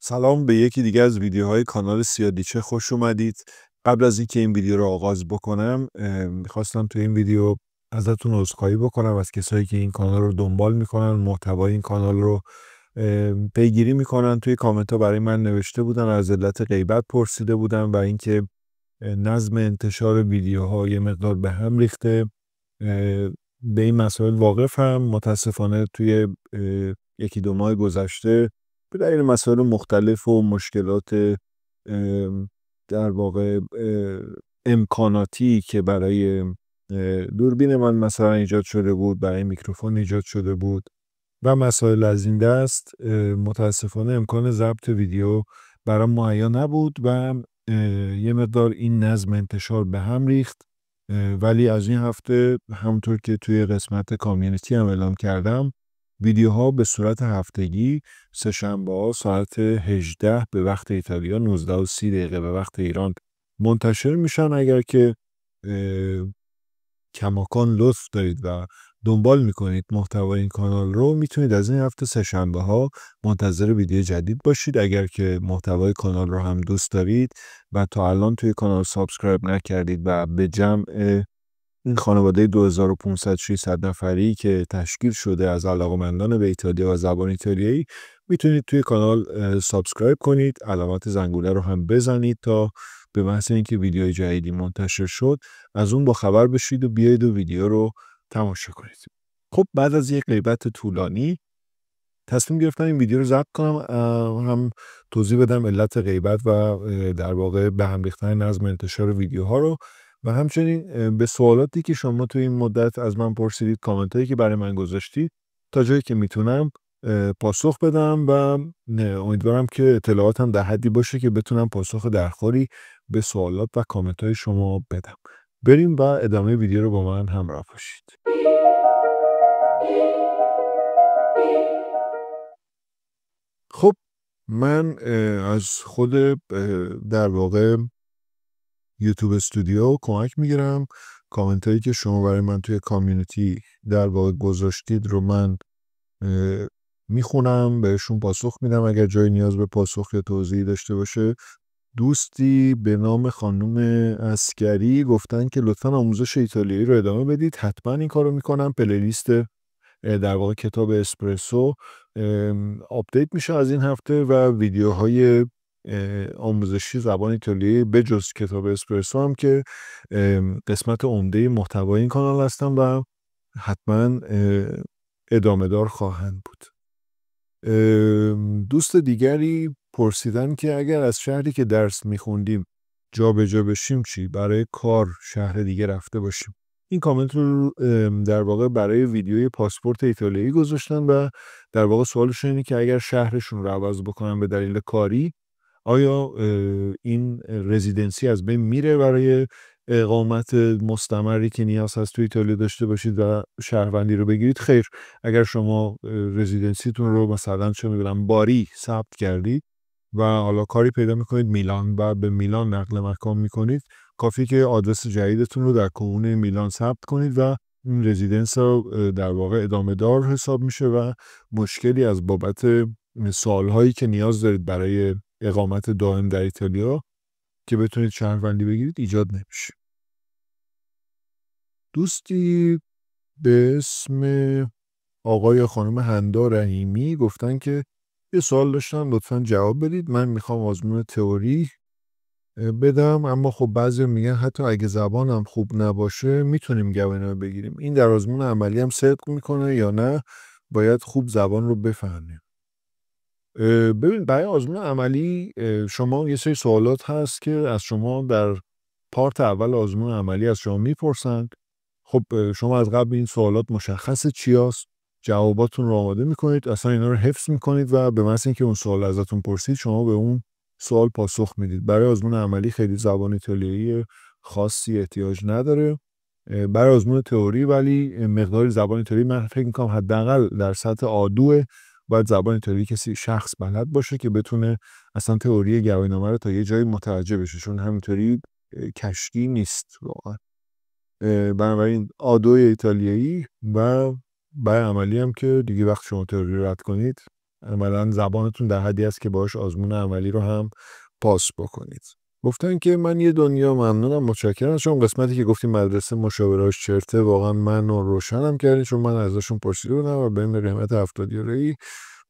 سلام به یکی دیگه از ویدیوهای کانال سیادیچه خوش اومدید. قبل از اینکه این ویدیو رو آغاز بکنم میخواستم تو این ویدیو ازتون عذرخواهی بکنم از کسایی که این کانال رو دنبال میکنن، محتوای این کانال رو پیگیری میکنن. توی کامنت ها برای من نوشته بودن، از علت غیبت پرسیده بودن و اینکه نظم انتشار ویدیوها یه مقدار به هم ریخته. به این مسائل واقفم. متاسفانه توی یکی دو ماه گذشته به دلیل مسائل مختلف و مشکلات در واقع امکاناتی که برای دوربین من مثلا ایجاد شده بود، برای میکروفون ایجاد شده بود و مسائل از این دست، متاسفانه امکان ضبط ویدیو برام مهیا نبود و یه مقدار این نظم انتشار به هم ریخت. ولی از این هفته همونطور که توی قسمت کامیونیتی هم اعلام کردم، ویدیوها به صورت هفتگی سه‌شنبه‌ها ساعت 18 به وقت ایتالیا، 19:30 به وقت ایران منتشر میشن. اگر که کماکان لطف دارید و دنبال میکنید محتوای این کانال رو، میتونید از این هفته سه‌شنبه‌ها منتظر ویدیو جدید باشید. اگر که محتوای کانال رو هم دوست دارید و تا الان توی کانال سابسکرایب نکردید و به جمع این خانواده 2500-600 نفری که تشکیل شده از علاقه‌مندان به ایتالیا و زبان ایتالیایی، میتونید توی کانال سابسکرایب کنید، علامت زنگوله رو هم بزنید تا به محض اینکه ویدیوی جدیدی منتشر شد از اون با خبر بشید و بیایید و ویدیو رو تماشا کنید. خب بعد از یک غیبت طولانی تصمیم گرفتم این ویدیو رو ضبط کنم، هم توضیح بدم علت غیبت و در واقع به هم ریختن نظم انتشار ویدیوها رو، و همچنین به سوالاتی که شما توی این مدت از من پرسیدید، کامنتایی که برای من گذاشتید، تا جایی که میتونم پاسخ بدم و امیدوارم که اطلاعاتم در حدی باشه که بتونم پاسخ درخوری به سوالات و کامنتای شما بدم. بریم و ادامه ویدیو رو با من همراه باشید. خب من از خود در واقع یوتیوب استودیو کمک میگیرم. کامنت هایی که شما برای من توی کامیونیتی در واقع گذاشتید رو من میخونم، بهشون پاسخ میدم اگر جای نیاز به پاسخ یا توضیحی داشته باشه. دوستی به نام خانم عسکری گفتن که لطفا آموزش ایتالیایی رو ادامه بدید. حتما این کارو میکنم. پلیلیست در واقع کتاب اسپرسو آپدیت میشه از این هفته و ویدیوهای آموزشی زبان ایتالیایی به جز کتاب اسپرسو هم که قسمت عمده محتوای این کانال هستن و حتما ادامه دار خواهند بود. دوست دیگری پرسیدن که اگر از شهری که درس میخوندیم جا به جا بشیم چی؟ برای کار شهر دیگه رفته باشیم. این کامنت رو در واقع برای ویدیوی پاسپورت ایتالیایی گذاشتن و در واقع سوالشون اینه که اگر شهرشون رو عوض بکنن به دلیل کاری، آیا این رزیدنسی از بین میره برای اقامت مستمری که نیاز هست توی ایتالیا داشته باشید و شهروندی رو بگیرید؟ خیر، اگر شما رزیدنسیتون رو مثلا چه میدونم باری ثبت کردید و حالا کاری پیدا میکنید میلان و به میلان نقل مکان میکنید، کافی که آدرس جدیدتون رو در کمون میلان ثبت کنید و این رزیدنس رو در واقع ادامه دار حساب میشه و مشکلی از بابت سالهایی که نیاز دارید برای اقامت دائم در ایتالیا که بتونید شهروندی بگیرید ایجاد نمیشه. دوستی به اسم آقای یا خانم هندا رحیمی گفتن که یه سوال داشتم، لطفاً جواب بدید. من میخوام آزمون تئوری بدم، اما خب بعضی میگن حتی اگه زبانم خوب نباشه میتونیم گواهینامه بگیریم. این در آزمون عملی هم صدق میکنه یا نه باید خوب زبان رو بفهمیم؟ ببین، برای آزمون عملی شما یه سری سوالات هست که از شما در پارت اول آزمون عملی از شما میپرسند. خب شما از قبل این سوالات مشخصه چی هست، جواباتون رو آماده میکنید، اصلا اینا رو حفظ میکنید و به محض اینکه اون سوال ازتون پرسید شما به اون سوال پاسخ میدید. برای آزمون عملی خیلی زبان ایتالیایی خاصی احتیاج نداره. برای آزمون تئوری ولی مقداری زبان ایتالیایی من فکر میکنم حداقل در سطح A2 باید زبان ایتالیایی کسی شخص بلد باشه که بتونه اصلا تئوری گواهینامه رو تا یه جایی متوجه بشه، چون همینطوری کشتی نیست واقعا. بنابراین A2 ایتالیایی و برای عملی هم که دیگه وقت شما تئوری رد کنید عملاً زبانتون در حدی است که باهاش آزمون عملی رو هم پاس بکنید. گفتن که من یه دنیا ممنونم، متشکرم. چون قسمتی که گفتیم مدرسه مشاورهاش چرته واقعا منو روشنم کردین، چون من ازشون پرسیده بودم و بهم قیمت 70 یورویی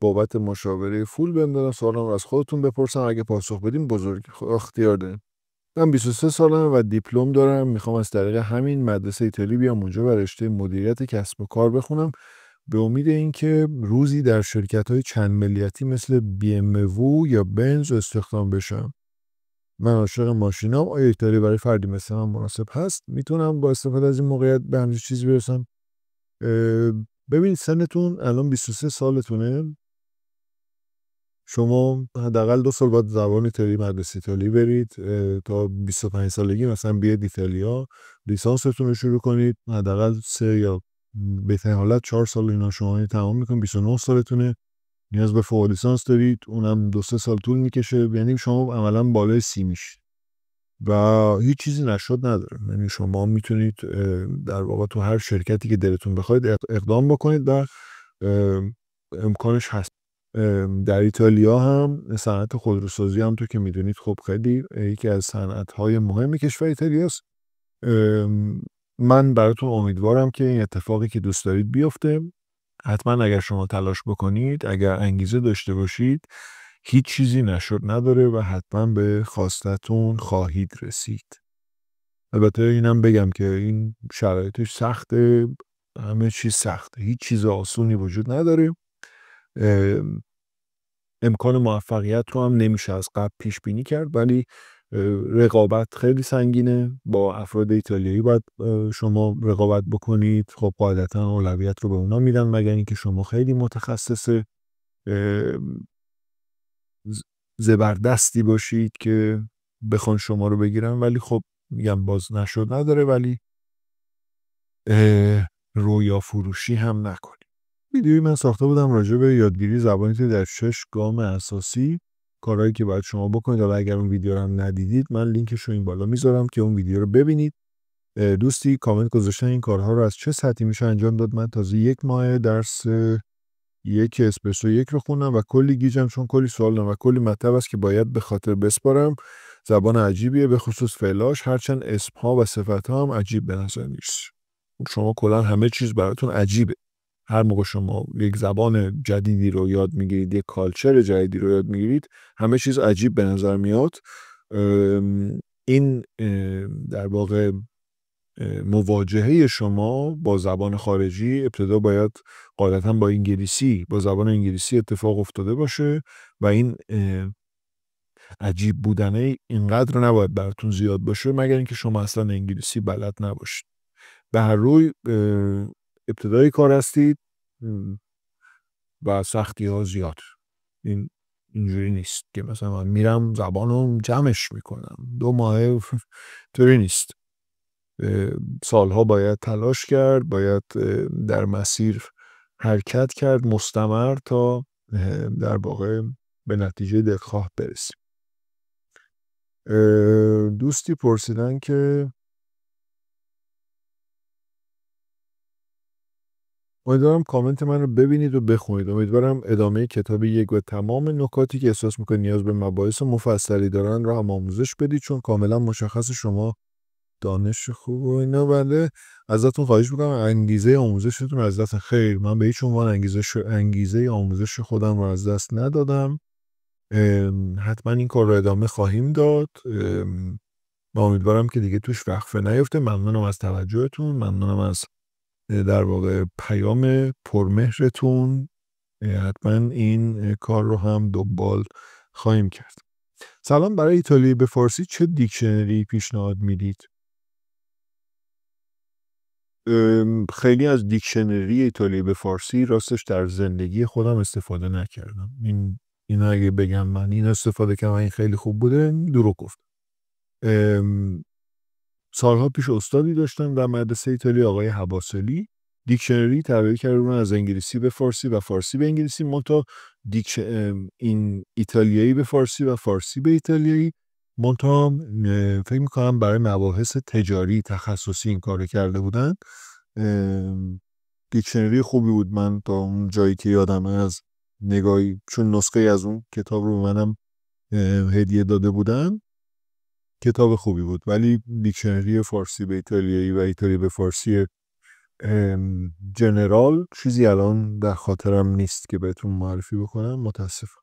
بابت مشاوره فول بهم دادن. سوالم رو از خودتون بپرسم، اگه پاسخ بدین بزرگ اختیار دارین. من 23 سالم و دیپلم دارم. میخوام از طریق همین مدرسه ایتالی بیام اونجا و رشته مدیریت کسب و کار بخونم، به امید اینکه روزی در شرکت‌های چند ملیتی مثل BMW یا بنز استخدام بشم. من عاشق ماشینام. آیا ایتالیا برای فردی مثل من مناسب هست؟ میتونم با استفاده از این موقعیت به همچین چیزی برسم؟ ببینید سنتون الان 23 سالتونه. شما حداقل 2 سال باید زبان ایتالی مدرسه ایتالی برید تا 25 سالگی مثلا بیاید ایتالیا لیسانستون رو شروع کنید. حداقل 3 یا بهترین حالت 4 سال اینا شما تمام میکنید. 29 سالتونه، نیاز به فوق لیسانس دارید، اونم 2-3 سال طول میکشه. یعنی شما عملا بالای 30 میشید و هیچ چیزی نشد نداره. یعنی شما میتونید در واقع تو هر شرکتی که دلتون بخواید اقدام بکنید و امکانش هست. در ایتالیا هم صنعت خودروسازی هم تو که میدونید خب خیلی یکی از صنعت‌های مهم کشور ایتالیا است. من براتون امیدوارم که این اتفاقی که دوست دارید بیفته. حتما اگر شما تلاش بکنید، اگر انگیزه داشته باشید، هیچ چیزی نشد نداره و حتما به خواستتون خواهید رسید. البته اینم بگم که این شرایطش سخته، همه چیز سخته، هیچ چیز آسونی وجود نداره. امکان موفقیت رو هم نمیشه از قبل پیش بینی کرد، ولی رقابت خیلی سنگینه. با افراد ایتالیایی باید شما رقابت بکنید. خب قاعدتا اولویت رو به اونا میدن مگر اینکه شما خیلی متخصص زبردستی باشید که بخوان شما رو بگیرن. ولی خب میگم باز نشد نداره، ولی رویا فروشی هم نکنید. ویدیویی من ساخته بودم راجع به یادگیری زبان ایتالی در 6 گام اساسی، کارهایی که باید شما بکنید. حالا اگر اون ویدیو رو هم ندیدید من لینکش رو این بالا میذارم که اون ویدیو رو ببینید. دوستی کامنت گذاشتن این کارها رو از چه سطحی میشه انجام داد. من تازه 1 ماه درس 1 اسپرسو 1 رو خوندم و کلی گیجم، چون کلی سوال دارم و کلی مطلب است که باید به خاطر بسپارم. زبان عجیبیه، به خصوص فعلاش، هرچند اسمها و صفتها هم عجیب به نظر میرسه. شما کلا همه چیز براتون عجیبه. هر موقع شما یک زبان جدیدی رو یاد میگیرید، یک کالچر جدیدی رو یاد میگیرید، همه چیز عجیب به نظر میاد. این در واقع مواجهه شما با زبان خارجی ابتدا باید قاعدتا با انگلیسی، با زبان انگلیسی اتفاق افتاده باشه و این عجیب بودنه اینقدر نباید براتون زیاد باشه مگر اینکه شما اصلا انگلیسی بلد نباشید. به هر روی ابتدای کار هستید و سختی ها زیاد. اینجوری نیست که مثلا من میرم زبانو جمعش میکنم 2 ماه طوری نیست. سالها باید تلاش کرد، باید در مسیر حرکت کرد مستمر تا در واقع به نتیجه دلخواه برسیم. دوستی پرسیدن که امیدوارم کامنت من رو ببینید و بخونید. امیدوارم ادامه کتاب 1 و تمام نکاتی که احساس میکنید نیاز به مباحث مفصلی دارن رو هم آموزش بدید، چون کاملا مشخص شما دانش خوب و اینا. بله ازتون خواهش میکنم انگیزه آموزشتون از دست خیر. من به هیچ عنوان انگیزه آموزش خودم رو از دست ندادم. حتما این کار رو ادامه خواهیم داد و امیدوارم که دیگه توش وقفه نیفته. ممنونم از توجهتون، ممنونم از در واقع پیام پرمهرتون. حتما این کار رو هم دنبال خواهیم کرد. سلام، برای ایتالیایی به فارسی چه دیکشنری پیشنهاد میدید؟ خیلی از دیکشنری ایتالیایی به فارسی راستش در زندگی خودم استفاده نکردم. این اگه بگم من این استفاده کردم این خیلی خوب بوده دروغ گفتم. سالها پیش استادی داشتم در مدرسه ایتالیا، آقای حباسلی، دیکشنری طراحی کرده از انگلیسی به فارسی و فارسی به انگلیسی. منتها این ایتالیایی به فارسی و فارسی به ایتالیایی. منتها فکر میکنم برای مباحث تجاری تخصصی این کارو کرده بودن. دیکشنری خوبی بود. من تا اون جایی که یادم از نگاهی، چون نسخه از اون کتاب رو منم هدیه داده بودن. کتاب خوبی بود، ولی دیکشنری فارسی به ایتالیایی و ایتالیایی به فارسی جنرال چیزی الان در خاطرم نیست که بهتون معرفی بکنم، متاسفم.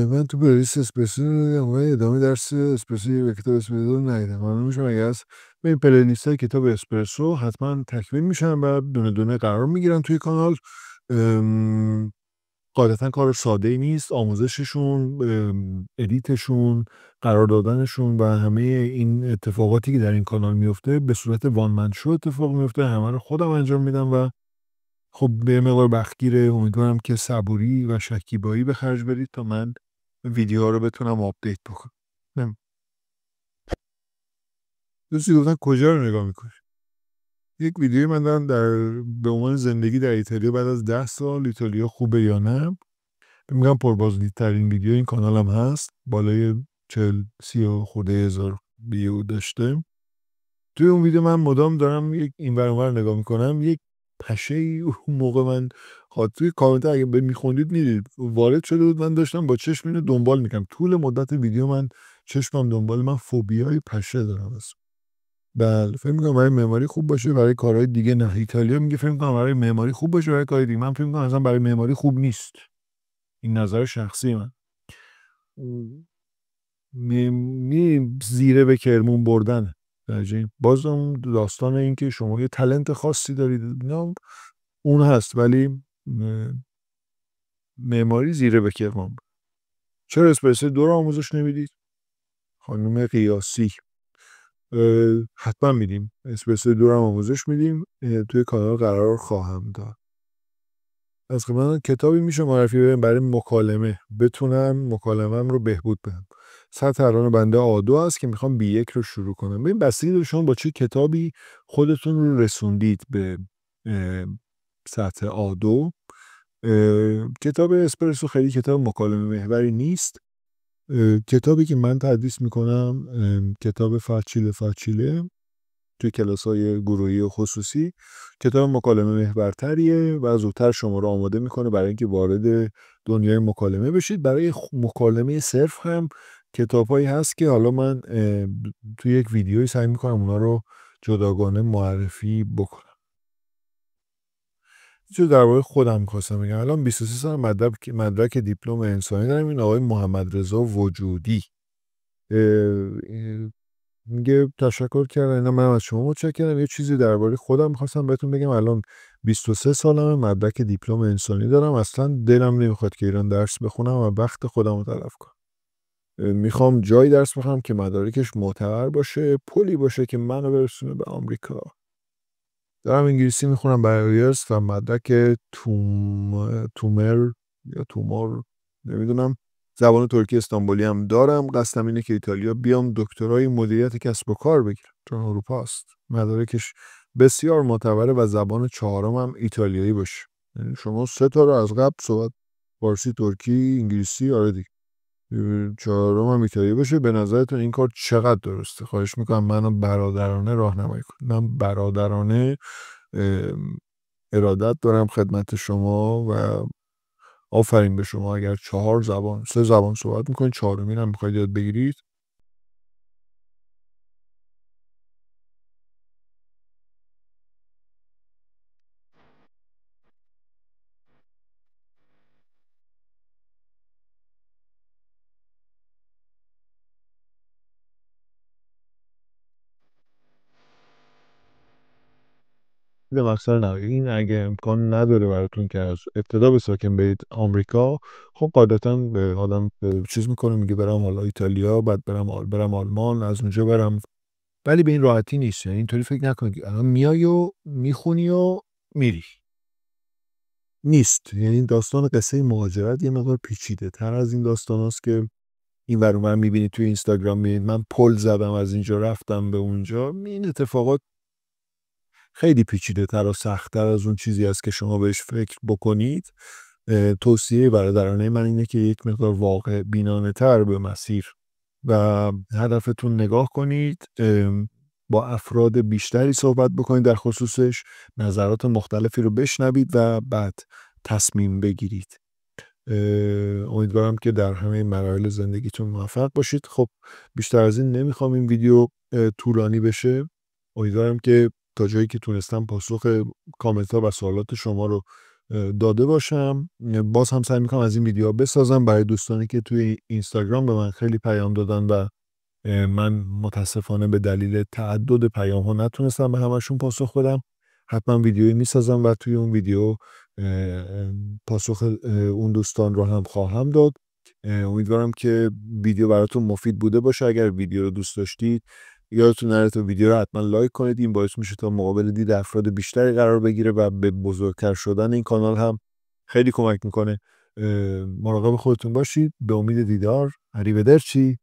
من تو پلیلیست اسپرسو ادامه درس اسپرسو و کتاب اسپرسو رو ندیدم. معلوم میشه اگه از به این پلیلیست های کتاب اسپرسو حتما تکمیل میشن و دونه دونه قرار میگیرن توی کانال. قاعدتا کار ساده ای نیست، آموزششون، ادیتشون، قرار دادنشون و همه این اتفاقاتی که در این کانال میفته به صورت وان من شو اتفاق میفته. همه رو خودم انجام میدم و خب به مقدار وقتگیره. امیدوارم که صبوری و شکیبایی به خرج برید تا من ویدیوها رو بتونم آپدیت بکنم. دوستی گفتن کجا رو نگاه میکنی؟ یک ویدیوی من دارم به عنوان زندگی در ایتالیا بعد از 10 سال، ایتالیا خوبه یا نه. میگم پربازدیدترین ویدیو این کانالم هست، بالای 40-30 خورده هزار ویو داشته. توی اون ویدیو من مدام دارم یک این ور اون ور نگاه میکنم. یک پشه اون موقع من توی کامنت اگه میخوندید میدید وارد شده بود، من داشتم با چشم اینو دنبال میکنم. طول مدت ویدیو من چشمم دنبال من فوبیای پشه دارم اصلا. بله فکر میکنم برای معماری خوب باشه، برای کارهای دیگه نه. ایتالیا میگه فکر میکنم برای معماری خوب باشه، برای کارهای دیگه من فکر میکنم اصلا برای معماری خوب نیست. این نظر شخصی من. زیره به کرمون بردن. بازم داستان این که شما یه تالنت خاصی دارید اون هست، ولی معماری زیره به کرمون. چرا اسپرسو 2 رو آموزش نمیدید؟ خانم قیاسی حتما میدیم. اسپرسو 2 رو آموزش میدیم، توی کانال قرار خواهم داد. از خدمت کتابی میشه معرفی ببینم برای مکالمه بتونم مکالمه‌ام رو بهبود بدم. سطح الان بنده آ2 هست که میخوام B1 رو شروع کنم. ببین بستگی داره شما با چه کتابی خودتون رو رسوندید به سطح آ2. کتاب اسپرسو خیلی کتاب مکالمه محوری نیست. کتابی که من تدریس میکنم کتاب فاچیله توی کلاس‌های گروهی و خصوصی، کتاب مکالمه محورتریه و زودتر شما رو آماده میکنه برای اینکه وارد دنیای مکالمه بشید. برای مکالمه صرف هم کتاب‌هایی هست که حالا من توی یک ویدیویی سعی میکنم اونا رو جداگانه معرفی بکنم. چون در واقع خودم می‌خواستم بگم الان 23 سال مدرک دیپلم انسانی دارم. این آقای محمد رضا وجودی میگه تشکر کردم. اینا من از شما متشکرم. یه چیزی درباره خودم می‌خواستم بهتون بگم. الان 23 سالمه، مدرک دیپلم انسانی دارم. اصلا دلم نمیخواد که ایران درس بخونم و وقت خودم رو تلف کنم. میخوام جایی درس بخونم که مدارکش معتبر باشه، پلی باشه که منو برسونه به آمریکا. دارم انگلیسی میخونم برای ایلتس و مدرک تومر یا تومار نمیدونم زبان ترکی استانبولی هم دارم. قصدم اینه که ایتالیا بیام دکترای مدیریت کسب و کار بگیرم، چون اروپا است. مدارکش بسیار معتبره و زبان 4م هم ایتالیایی باشه. یعنی شما 3 تا رو از قبل صحبت فارسی، ترکی، انگلیسی، آره دیگه 4م هم ایتالیایی باشه. به نظرتون این کار چقدر درسته؟ خواهش میکنم منو برادرانه راهنمایی کنید. من برادرانه ارادت دارم خدمت شما و آفرین به شما اگر 3 زبان صحبت میکنید، 4مین هم میخواید یاد بگیرید. به مقصد این اگه امکان نداره براتون که از ابتدا به ساکن برید آمریکا، خب قاعدتا به آدم چیز میکنه، میگه برم حالا ایتالیا، بعد برم آلمان، از اونجا برم. ولی به این راحتی نیست. یعنی اینطوری فکر نکنید که الان میای و میخونی و میری. نیست. یعنی داستان قصه مهاجرت یه مقدار پیچیده تر از این داستان هست که این ور اونور میبینید توی اینستاگرام. میبینید من پل زدم از اینجا رفتم به اونجا. این اتفاقات خیلی پیچیده تر و سخت تر از اون چیزی است که شما بهش فکر بکنید. توصیه برادرانه من اینه که یک مقدار واقع بینانه تر به مسیر و هدفتون نگاه کنید، با افراد بیشتری صحبت بکنید در خصوصش، نظرات مختلفی رو بشنوید و بعد تصمیم بگیرید. امیدوارم که در همه مراحل زندگیتون موفق باشید. خب بیشتر از این نمیخوام این ویدیو طولانی بشه. امیدوارم که تا جایی که تونستم پاسخ کامنت ها و سوالات شما رو داده باشم. باز هم سعی میکنم از این ویدیو بسازم برای دوستانی که توی اینستاگرام به من خیلی پیام دادن و من متاسفانه به دلیل تعدد پیام ها نتونستم به همشون پاسخ بدم. حتما ویدیویی میسازم و توی اون ویدیو پاسخ اون دوستان رو هم خواهم داد. امیدوارم که ویدیو براتون مفید بوده باشه. اگر ویدیو رو دوست داشتید یادتون نره تا ویدیو رو حتما لایک کنید. این باعث میشه تا مقابل دید افراد بیشتری قرار بگیره و به بزرگتر شدن این کانال هم خیلی کمک میکنه. مراقب خودتون باشید. به امید دیدار. اریودرچی.